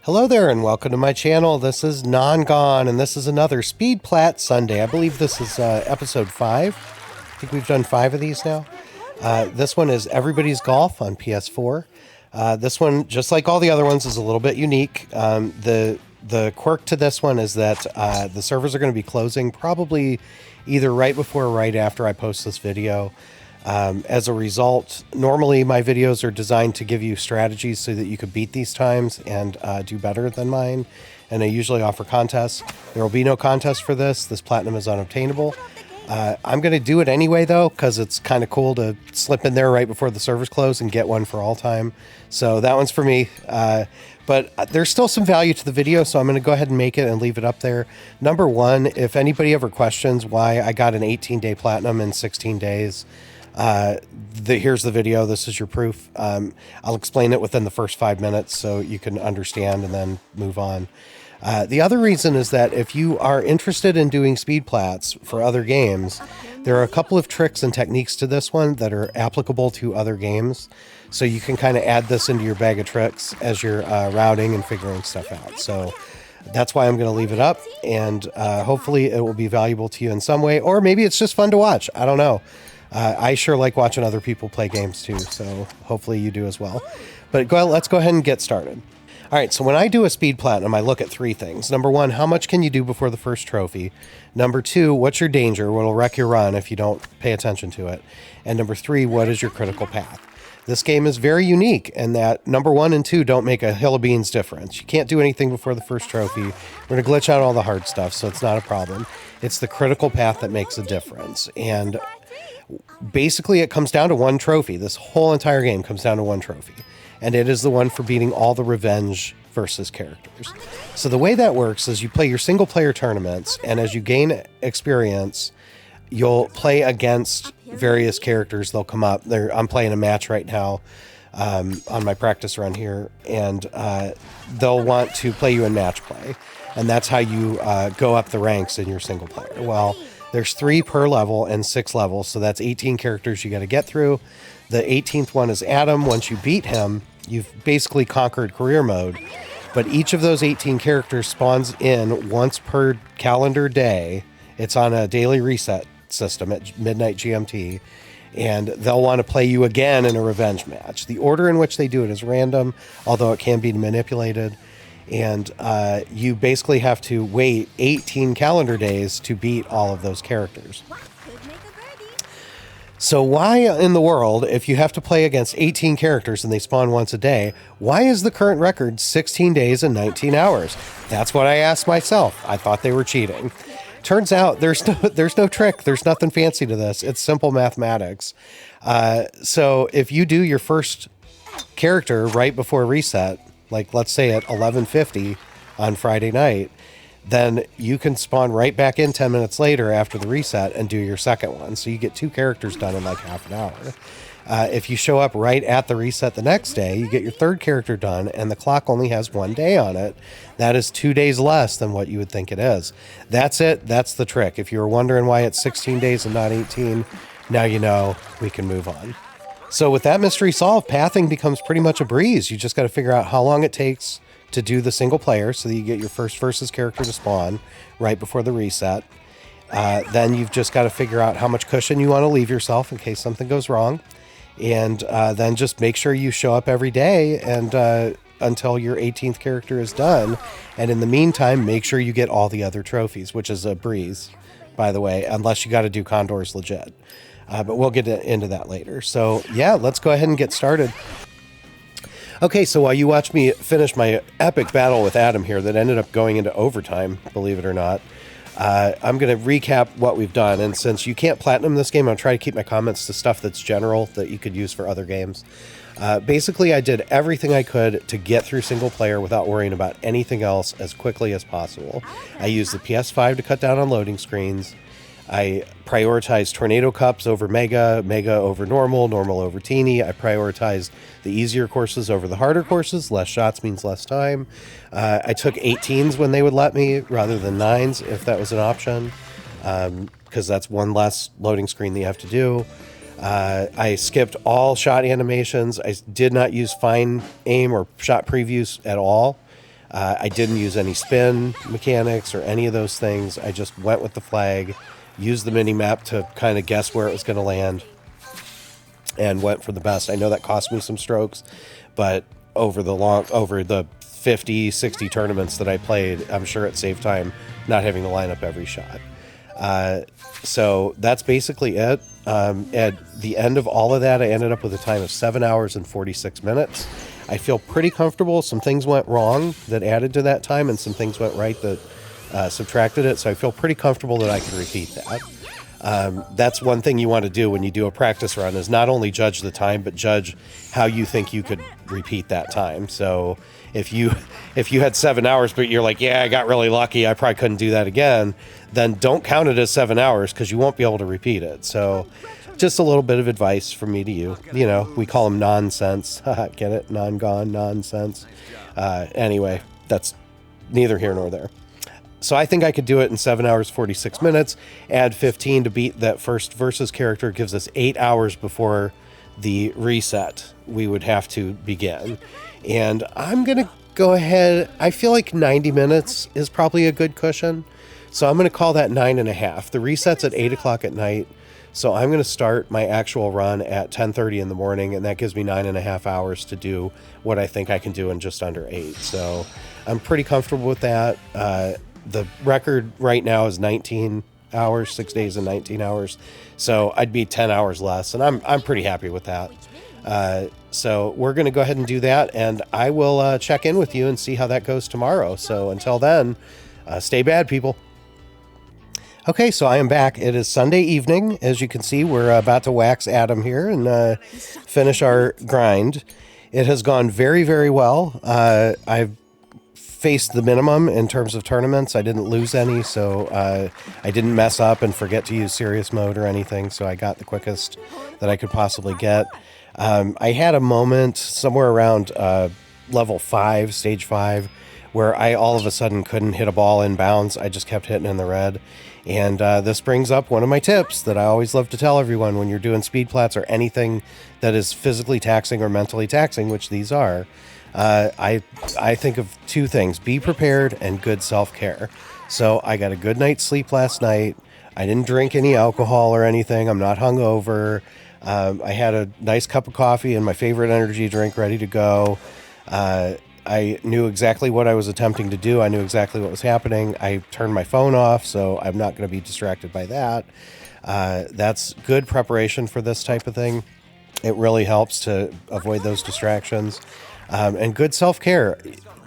Hello there and welcome to my channel. This is Non-Gone and this is another Speed Plat Sunday. I believe this is episode 5. I think we've done 5 of these now. This one is Everybody's Golf on PS4. This one, just like all the other ones, is a little bit unique. The quirk to this one is that the servers are going to be closing probably either right before or right after I post this video. As a result, normally my videos are designed to give you strategies so that you could beat these times and do better than mine. And I usually offer contests. There will be no contest for this. This platinum is unobtainable. I'm going to do it anyway, though, because it's kind of cool to slip in there right before the servers close and get one for all time. So that one's for me. But there's still some value to the video, so I'm going to go ahead and make it and leave it up there. Number one, if anybody ever questions why I got an 18-day platinum in 16 days, here's the video. This is your proof. I'll explain it within the first 5 minutes so you can understand and then move on. The other reason is that if you are interested in doing speed plats for other games, there are a couple of tricks and techniques to this one that are applicable to other games. So you can kind of add this into your bag of tricks as you're routing and figuring stuff out. So that's why I'm going to leave it up, and hopefully it will be valuable to you in some way, or maybe it's just fun to watch. I don't know. I sure like watching other people play games too, so hopefully you do as well. But let's go ahead and get started. All right, so when I do a speed platinum, I look at 3 things. Number 1, how much can you do before the first trophy? Number 2, what's your danger? What'll wreck your run if you don't pay attention to it? And number 3, what is your critical path? This game is very unique in that number 1 and 2 don't make a hill of beans difference. You can't do anything before the first trophy. We're going to glitch out all the hard stuff, so it's not a problem. It's the critical path that makes a difference. And basically, it comes down to one trophy. This whole entire game comes down to one trophy. And it is the one for beating all the revenge versus characters. So the way that works is you play your single player tournaments, and as you gain experience, you'll play against various characters. They'll come up. I'm playing a match right now on my practice run here, and they'll want to play you in match play. And that's how you go up the ranks in your single player. Well, there's 3 per level and 6 levels, so that's 18 characters you got to get through. The 18th one is Adam. Once you beat him, you've basically conquered career mode. But each of those 18 characters spawns in once per calendar day. It's on a daily reset system at midnight GMT, and they'll want to play you again in a revenge match. The order in which they do it is random, although it can be manipulated. And you basically have to wait 18 calendar days to beat all of those characters. So why in the world, if you have to play against 18 characters and they spawn once a day, why is the current record 16 days and 19 hours? That's what I asked myself. I thought they were cheating. Turns out there's no trick. There's nothing fancy to this. It's simple mathematics. So if you do your first character right before reset, like let's say at 11:50 on Friday night, then you can spawn right back in 10 minutes later after the reset and do your second one. So you get 2 characters done in like half an hour. If you show up right at the reset the next day, you get your 3rd character done, and the clock only has 1 day on it. That is 2 days less than what you would think it is. That's it. That's the trick. If you were wondering why it's 16 days and not 18, now you know. We can move on. So with that mystery solved, pathing becomes pretty much a breeze. You just got to figure out how long it takes to do the single player so that you get your first versus character to spawn right before the reset. Then you've just got to figure out how much cushion you want to leave yourself in case something goes wrong. And then just make sure you show up every day and until your 18th character is done. And in the meantime, make sure you get all the other trophies, which is a breeze, by the way, unless you got to do condors legit. But we'll get into that later. So yeah, let's go ahead and get started. Okay, so while you watch me finish my epic battle with Adam here that ended up going into overtime, believe it or not, I'm going to recap what we've done. And since you can't platinum this game, I'll try to keep my comments to stuff that's general that you could use for other games. Basically, I did everything I could to get through single player without worrying about anything else as quickly as possible. I used the PS5 to cut down on loading screens. I prioritized Tornado Cups over Mega, Mega over Normal, Normal over Teeny. I prioritized the easier courses over the harder courses. Less shots means less time. I took 18s when they would let me rather than 9s if that was an option, because that's one less loading screen that you have to do. I skipped all shot animations. I did not use fine aim or shot previews at all. I didn't use any spin mechanics or any of those things. I just went with the flag, used the mini-map to kind of guess where it was going to land, and went for the best. I know that cost me some strokes, but over the 50, 60 tournaments that I played, I'm sure it saved time not having to line up every shot. So that's basically it. At the end of all of that, I ended up with a time of 7 hours and 46 minutes. I feel pretty comfortable. Some things went wrong that added to that time, and some things went right that subtracted it. So I feel pretty comfortable that I can repeat that. That's one thing you want to do when you do a practice run, is not only judge the time, but judge how you think you could repeat that time. So if you had 7 hours, but you're like, yeah, I got really lucky, I probably couldn't do that again, then don't count it as 7 hours, because you won't be able to repeat it. So just a little bit of advice from me to you. You know, we call them nonsense. Get it? Non-gone, nonsense. Anyway, that's neither here nor there. So I think I could do it in 7 hours, 46 minutes. Add 15 to beat that first versus character gives us 8 hours before the reset we would have to begin. And I'm going to go ahead. I feel like 90 minutes is probably a good cushion. So I'm going to call that 9.5. The reset's at 8 o'clock at night. So I'm going to start my actual run at 10:30 in the morning, and that gives me 9.5 hours to do what I think I can do in just under 8. So I'm pretty comfortable with that. The record right now is 19 hours, 6 days and 19 hours. So I'd be 10 hours less, and I'm pretty happy with that. So we're going to go ahead and do that, and I will check in with you and see how that goes tomorrow. So until then, stay bad, people. Okay, so I am back. It is Sunday evening. As you can see, we're about to wax Adam here and finish our grind. It has gone very, very well. I've faced the minimum in terms of tournaments. I didn't lose any, so I didn't mess up and forget to use serious mode or anything, so I got the quickest that I could possibly get. I had a moment somewhere around level 5, stage 5, where I all of a sudden couldn't hit a ball in bounds. I just kept hitting in the red. And this brings up one of my tips that I always love to tell everyone when you're doing speed plats or anything that is physically taxing or mentally taxing, which these are. I think of two things: be prepared and good self-care. So I got a good night's sleep last night. I didn't drink any alcohol or anything. I'm not hungover. I had a nice cup of coffee and my favorite energy drink ready to go. I knew exactly what I was attempting to do. I knew exactly what was happening. I turned my phone off, so I'm not going to be distracted by that. That's good preparation for this type of thing. It really helps to avoid those distractions. And good self-care,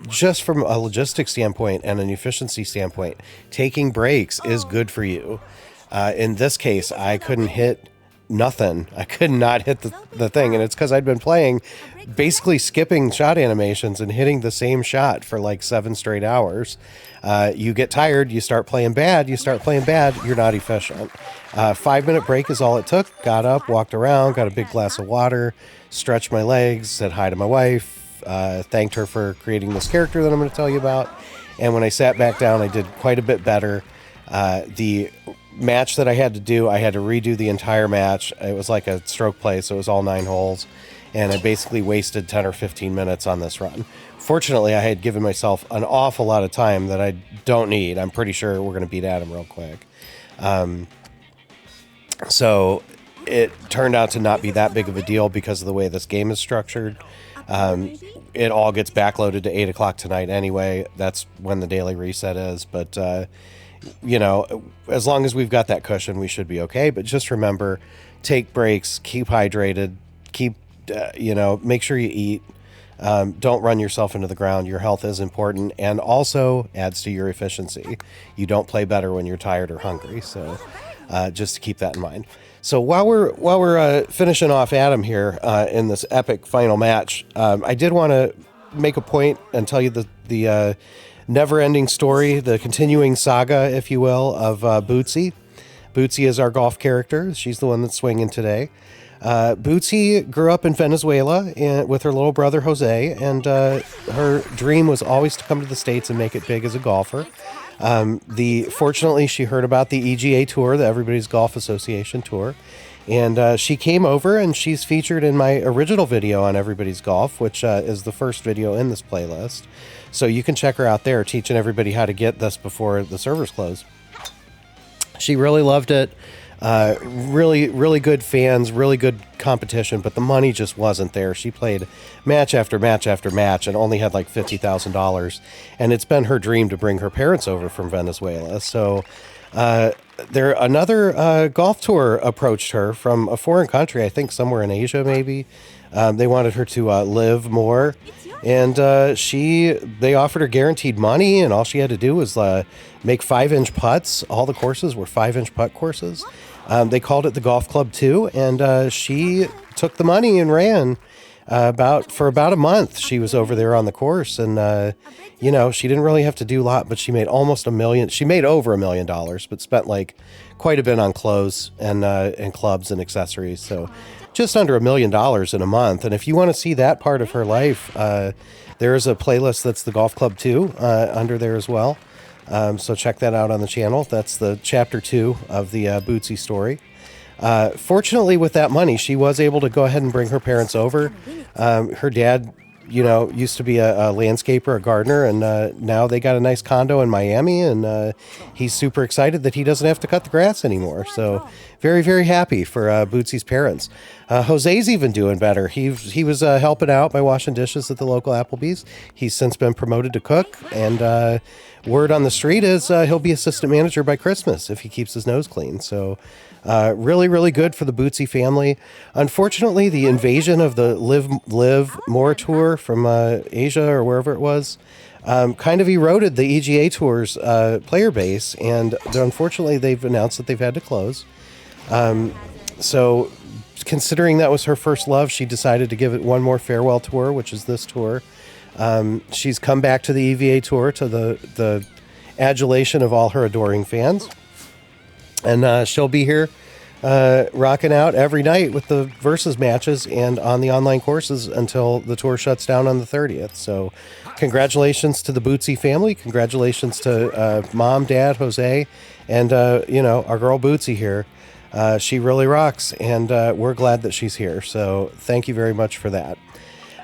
just from a logistics standpoint and an efficiency standpoint, taking breaks is good for you. In this case, I couldn't hit nothing. I could not hit the thing, and it's because I'd been playing, basically skipping shot animations and hitting the same shot for like 7 straight hours. You get tired, you start playing bad, you're not efficient. 5-minute break is all it took. Got up, walked around, got a big glass of water, stretched my legs, said hi to my wife, thanked her for creating this character that I'm going to tell you about. And when I sat back down, I did quite a bit better. The match that I had to do, I had to redo the entire match. It was like a stroke play, so it was all 9 holes, and I basically wasted 10 or 15 minutes on this run. Fortunately, I had given myself an awful lot of time that I don't need. I'm pretty sure we're going to beat Adam real quick. So it turned out to not be that big of a deal because of the way this game is structured. It all gets backloaded to 8 o'clock tonight anyway. That's when the daily reset is, but you know, as long as we've got that cushion, we should be okay. But just remember, take breaks, keep hydrated, make sure you eat. Don't run yourself into the ground. Your health is important, and also adds to your efficiency. You don't play better when you're tired or hungry. So just to keep that in mind. So while we're finishing off Adam here in this epic final match, I did want to make a point and tell you the never-ending story, the continuing saga, if you will, of Bootsie. Bootsie is our golf character. She's the one that's swinging today. Bootsie grew up in Venezuela with her little brother Jose, and her dream was always to come to the States and make it big as a golfer. Fortunately, she heard about the EGA tour, the Everybody's Golf Association tour, And she came over, and she's featured in my original video on Everybody's Golf, which is the first video in this playlist. So you can check her out there, teaching everybody how to get this before the servers close. She really loved it. Really, really good fans, really good competition, but the money just wasn't there. She played match after match after match and only had like $50,000. And it's been her dream to bring her parents over from Venezuela. So another golf tour approached her from a foreign country, I think somewhere in Asia maybe. They wanted her to live more. And they offered her guaranteed money, and all she had to do was make 5-inch putts. All the courses were 5-inch putt courses. They called it the Golf Club 2, and she took the money and ran for about a month. She was over there on the course, and she didn't really have to do a lot, but she made almost $1 million. She made over $1 million, but spent like quite a bit on clothes and clubs and accessories. So just under $1 million in a month. And if you want to see that part of her life, there is a playlist that's the Golf Club 2 under there as well. So check that out on the channel. That's the chapter 2 of the Bootsie story. Fortunately, with that money, she was able to go ahead and bring her parents over. Her dad, used to be a landscaper, a gardener, and now they got a nice condo in Miami, and he's super excited that he doesn't have to cut the grass anymore. So very, very happy for Bootsie's parents. Jose's even doing better. He was helping out by washing dishes at the local Applebee's. He's since been promoted to cook, and word on the street is he'll be assistant manager by Christmas if he keeps his nose clean. So really, really good for the Bootsie family. Unfortunately, the invasion of the Live More tour from Asia or wherever it was kind of eroded the EGA Tour's player base, and unfortunately, they've announced that they've had to close. So considering that was her first love, she decided to give it one more farewell tour, which is this tour. She's come back to the EVA Tour to the adulation of all her adoring fans. And she'll be here rocking out every night with the versus matches and on the online courses until the tour shuts down on the 30th. So congratulations to the Bootsie family. Congratulations to Mom, Dad, Jose, and, our girl Bootsie here. She really rocks, and we're glad that she's here. So thank you very much for that.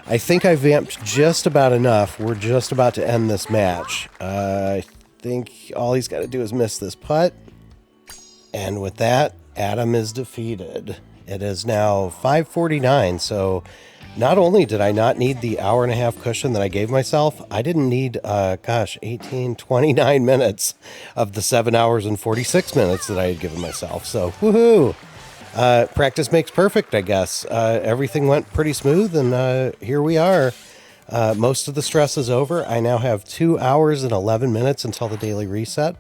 I think I vamped just about enough. We're just about to end this match. I think all he's got to do is miss this putt. And with that, Adam is defeated. It is now 5:49, so not only did I not need the hour-and-a-half cushion that I gave myself, I didn't need, 29 minutes of the 7 hours and 46 minutes that I had given myself. So, woohoo! Practice makes perfect, I guess. Everything went pretty smooth, and here we are. Most of the stress is over. I now have 2 hours and 11 minutes until the daily reset.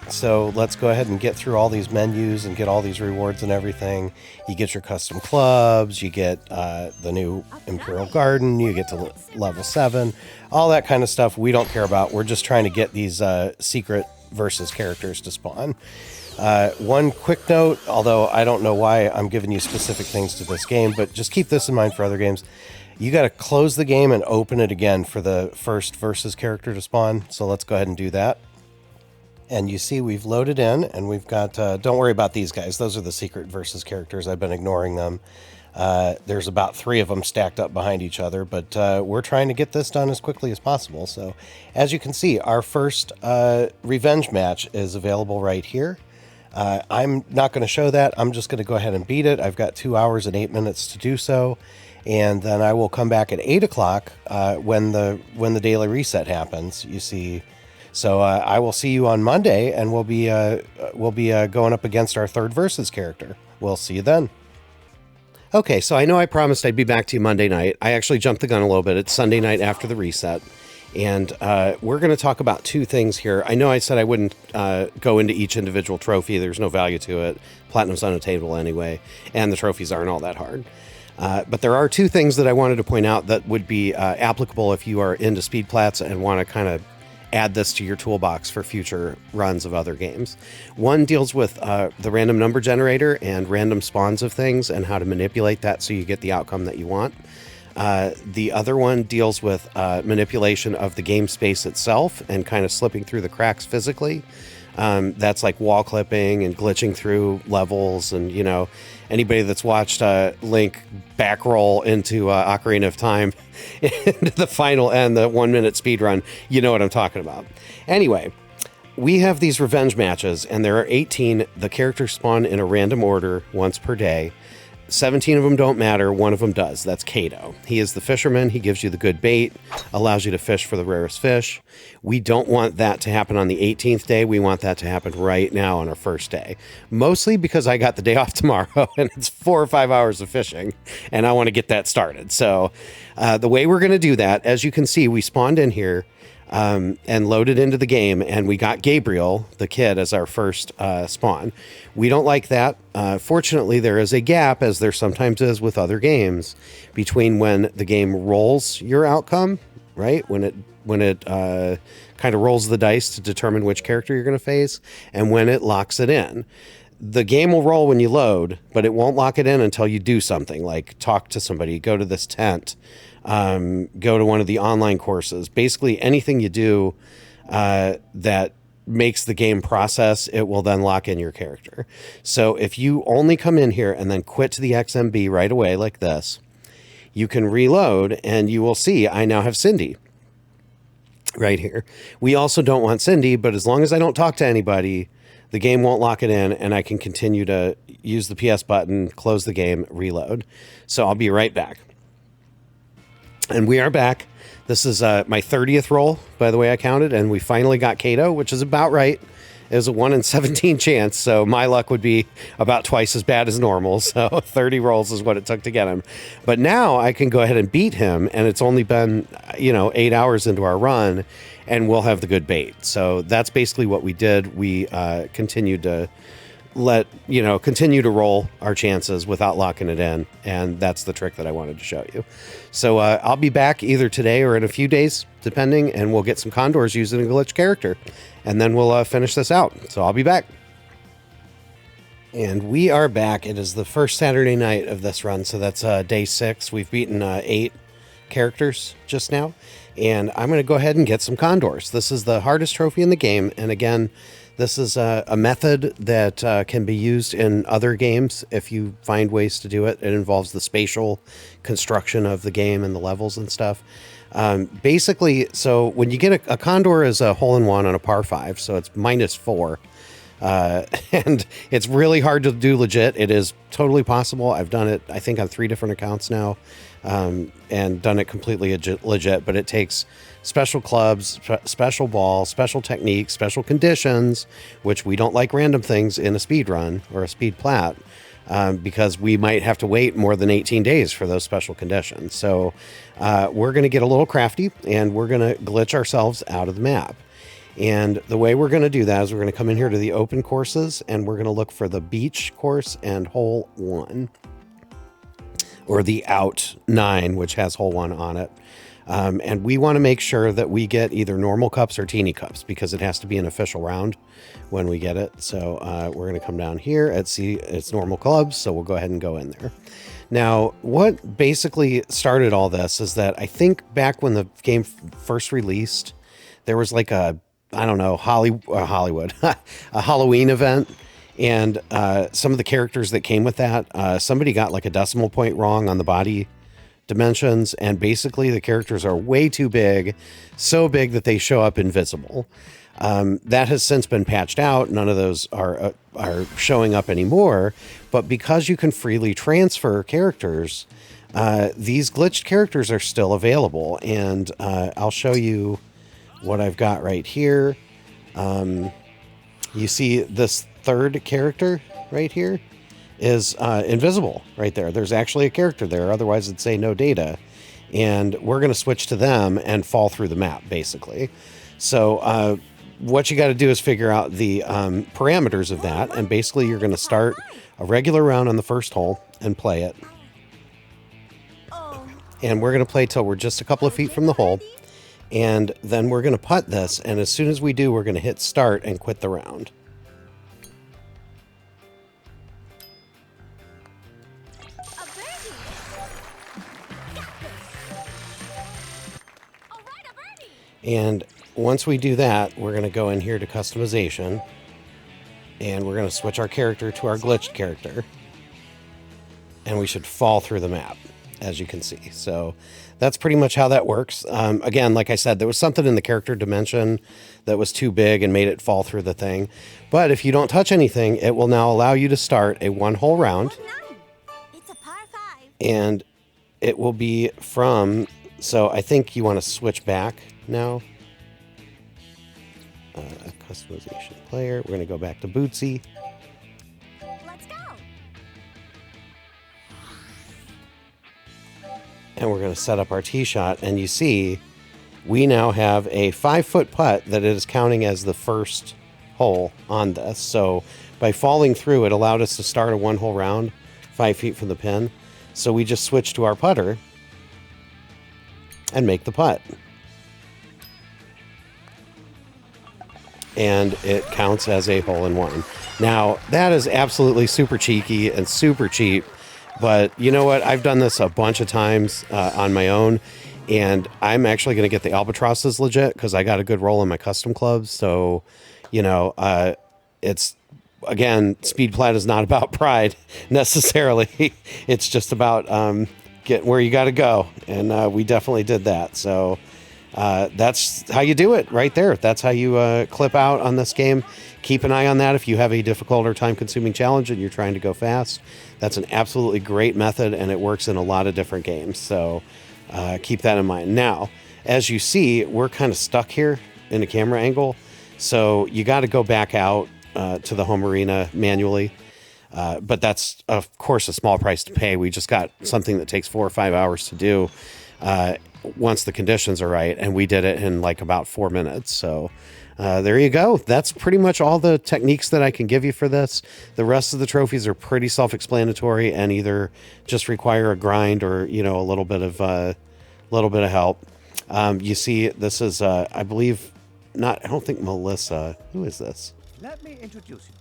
So let's go ahead and get through all these menus and get all these rewards and everything. You get your custom clubs, you get the new Imperial Garden, you get to level 7, all that kind of stuff we don't care about. We're just trying to get these secret versus characters to spawn. One quick note, although I don't know why I'm giving you specific things to this game, but just keep this in mind for other games. You got to close the game and open it again for the first versus character to spawn. So let's go ahead and do that. And you see we've loaded in, and we've got, don't worry about these guys. Those are the secret versus characters. I've been ignoring them. There's about 3 of them stacked up behind each other, but we're trying to get this done as quickly as possible. So as you can see, our first revenge match is available right here. I'm not going to show that. I'm just going to go ahead and beat it. I've got 2 hours and 8 minutes to do so. And then I will come back at 8 o'clock when the daily reset happens, you see. So I will see you on Monday, and we'll be going up against our third versus character. We'll see you then. Okay, so I know I promised I'd be back to you Monday night. I actually jumped the gun a little bit. It's Sunday night after the reset, and we're going to talk about 2 things here. I know I said I wouldn't go into each individual trophy. There's no value to it. Platinum's unobtainable anyway, and the trophies aren't all that hard. But there are 2 things that I wanted to point out that would be applicable if you are into speed plats and want to kind of add this to your toolbox for future runs of other games. One deals with the random number generator and random spawns of things and how to manipulate that so you get the outcome that you want. The other one deals with manipulation of the game space itself and kind of slipping through the cracks physically. That's like wall clipping and glitching through levels. And, you know, anybody that's watched Link back roll into Ocarina of Time into the final end, the 1 minute speed run, you know what I'm talking about. Anyway, we have these revenge matches, and there are 18. The characters spawn in a random order once per day. 17 of them don't matter. One of them does. That's Kato. He is the fisherman. He gives you the good bait, allows you to fish for the rarest fish. We don't want that to happen on the 18th day. We want that to happen right now on our first day. Mostly because I got the day off tomorrow, and it's 4 or 5 hours of fishing, and I want to get that started. So the way we're going to do that, as you can see, we spawned in here and loaded into the game, and we got Gabriel, the kid, as our first spawn. We don't like that. Fortunately, there is a gap, as there sometimes is with other games, between when the game rolls your outcome, right? When it kind of rolls the dice to determine which character you're going to face, and when it locks it in. The game will roll when you load, but it won't lock it in until you do something, like talk to somebody, go to this tent, go to one of the online courses. Basically, anything you do that makes the game process, it will then lock in your character. So if you only come in here and then quit to the XMB right away like this, you can reload, and you will see I now have Cindy right here. We also don't want Cindy, but as long as I don't talk to anybody, the game won't lock it in, and I can continue to use the PS button, close the game, reload. So I'll be right back. And we are back. This is my 30th roll, by the way I counted, and we finally got Kato, which is about right. It was a 1 in 17 chance, so my luck would be about twice as bad as normal. So 30 rolls is what it took to get him. But now I can go ahead and beat him, and it's only been, 8 hours into our run, and we'll have the good bait. So that's basically what we did. We continued to continue to roll our chances without locking it in. And that's the trick that I wanted to show you. So I'll be back either today or in a few days, depending, and we'll get some condors using a glitch character. And then we'll finish this out. So I'll be back. And we are back. It is the first Saturday night of this run. So that's day 6. We've beaten 8 characters just now. And I'm going to go ahead and get some condors. This is the hardest trophy in the game. And again, this is a method that can be used in other games if you find ways to do it. It involves the spatial construction of the game and the levels and stuff. Basically, so when you get a condor is a hole-in-one on a par 5, so it's -4. And it's really hard to do legit. It is totally possible. I've done it, I think, on 3 different accounts now, and done it completely legit, but it takes special clubs, special ball, special techniques, special conditions, which we don't like random things in a speed run or a speed plat, because we might have to wait more than 18 days for those special conditions. So we're going to get a little crafty, and we're going to glitch ourselves out of the map. And the way we're going to do that is we're going to come in here to the open courses, and we're going to look for the beach course and hole 1, or the out 9, which has hole 1 on it. And we want to make sure that we get either normal cups or teeny cups, because it has to be an official round when we get it. So we're going to come down here and see it's normal clubs. So we'll go ahead and go in there. Now, what basically started all this is that I think back when the game first released, there was like a Hollywood, a Halloween event. And some of the characters that came with that, somebody got like a decimal point wrong on the body dimensions, and basically the characters are way too big, so big that they show up invisible. That has since been patched out. None of those are showing up anymore, but because you can freely transfer characters, these glitched characters are still available, and I'll show you what I've got right here. You see this third character right here is invisible right there. There's actually a character there, otherwise it'd say no data. And we're going to switch to them and fall through the map, basically. So what you got to do is figure out the parameters of that, and basically you're going to start a regular round on the first hole and play it. And we're going to play till we're just a couple of feet from the hole, and then we're going to putt this, and as soon as we do, we're going to hit start and quit the round. And once we do that, we're going to go in here to customization, And we're going to switch our character to our glitched character. And we should fall through the map, as you can see. So that's pretty much how that works. Again, like I said, there was something in the character dimension that was too big and made it fall through the thing. But if you don't touch anything, it will now allow you to start a one-hole round. It's a par 5. And it will be from... So I think you want to switch back now. Customization player. We're going to go back to Bootsie. Let's go. And we're going to set up our tee shot. And you see, we now have a 5-foot putt that it is counting as the first hole on this. So by falling through, it allowed us to start a one-hole round 5 feet from the pin. So we just switch to our putter and make the putt. And it counts as a hole-in-one. Now, that is absolutely super cheeky and super cheap, but you know what? I've done this a bunch of times on my own, and I'm actually going to get the albatrosses legit because I got a good roll in my custom clubs. So, you know, it's, again, Speed Plat is not about pride necessarily. It's just about getting where you got to go, and we definitely did that. So that's how you do it right there. That's how you clip out on this game. Keep an eye on that if you have a difficult or time-consuming challenge and you're trying to go fast. That's an absolutely great method, and it works in a lot of different games. So keep that in mind. Now, as you see, we're kind of stuck here in a camera angle. So you got to go back out to the home arena manually. But that's, of course, a small price to pay. We just got something that takes 4 or 5 hours to do once the conditions are right. And we did it in like about 4 minutes. So there you go. That's pretty much all the techniques that I can give you for this. The rest of the trophies are pretty self-explanatory and either just require a grind or, you know, a little bit of help. You see, this is, I believe, I don't think Melissa. Who is this? Let me introduce you.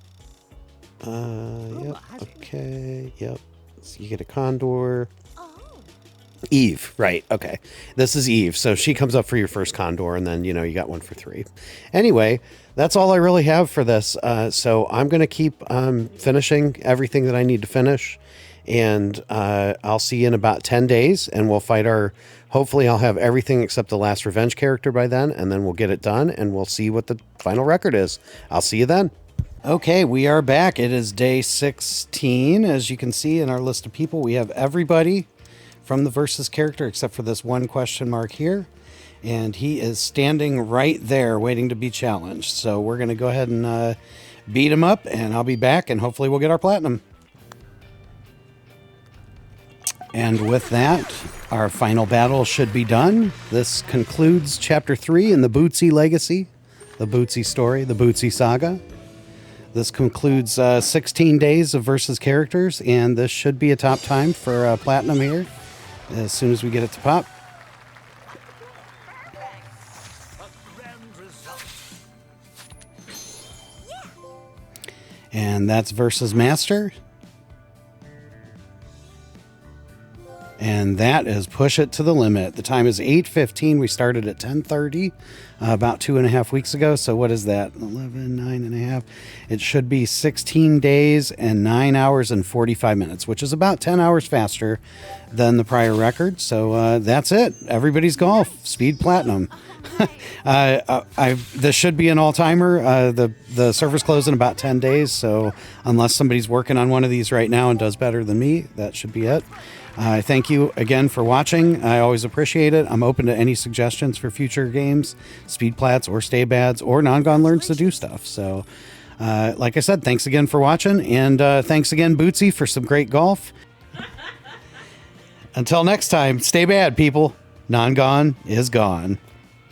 Yep. Okay. Yep. So you get a condor. Oh. Eve. Right. Okay. This is Eve. So she comes up for your first condor, and then, you know, you got one for 3. Anyway, that's all I really have for this. So I'm going to keep finishing everything that I need to finish. And I'll see you in about 10 days, and we'll fight our... Hopefully I'll have everything except the last revenge character by then, and then we'll get it done, and we'll see what the final record is. I'll see you then. Okay, we are back. It is day 16. As you can see in our list of people, we have everybody from the versus character except for this one question mark here. And he is standing right there waiting to be challenged. So we're going to go ahead and beat him up, and I'll be back, and hopefully we'll get our platinum. And with that, our final battle should be done. This concludes Chapter 3 in the Bootsie Legacy, the Bootsie story, the Bootsie Saga. This concludes 16 days of versus characters, and this should be a top time for platinum here as soon as we get it to pop. And that's versus master. And that is push it to the limit. The time is 8:15. We started at 10:30 about 2.5 weeks ago. So what is that? 11, 9.5. It should be 16 days and 9 hours and 45 minutes, which is about 10 hours faster than the prior record. So that's it. Everybody's golf. Speed Platinum. This should be an all-timer. The server's closed in about 10 days. So unless somebody's working on one of these right now and does better than me, that should be it. Thank you again for watching. I always appreciate it. I'm open to any suggestions for future games, Speed Plats or Stay Bads or Non-Gone Learns to Do Stuff. So, like I said, thanks again for watching. And thanks again, Bootsie, for some great golf. Until next time, stay bad, people. Non-Gone is gone.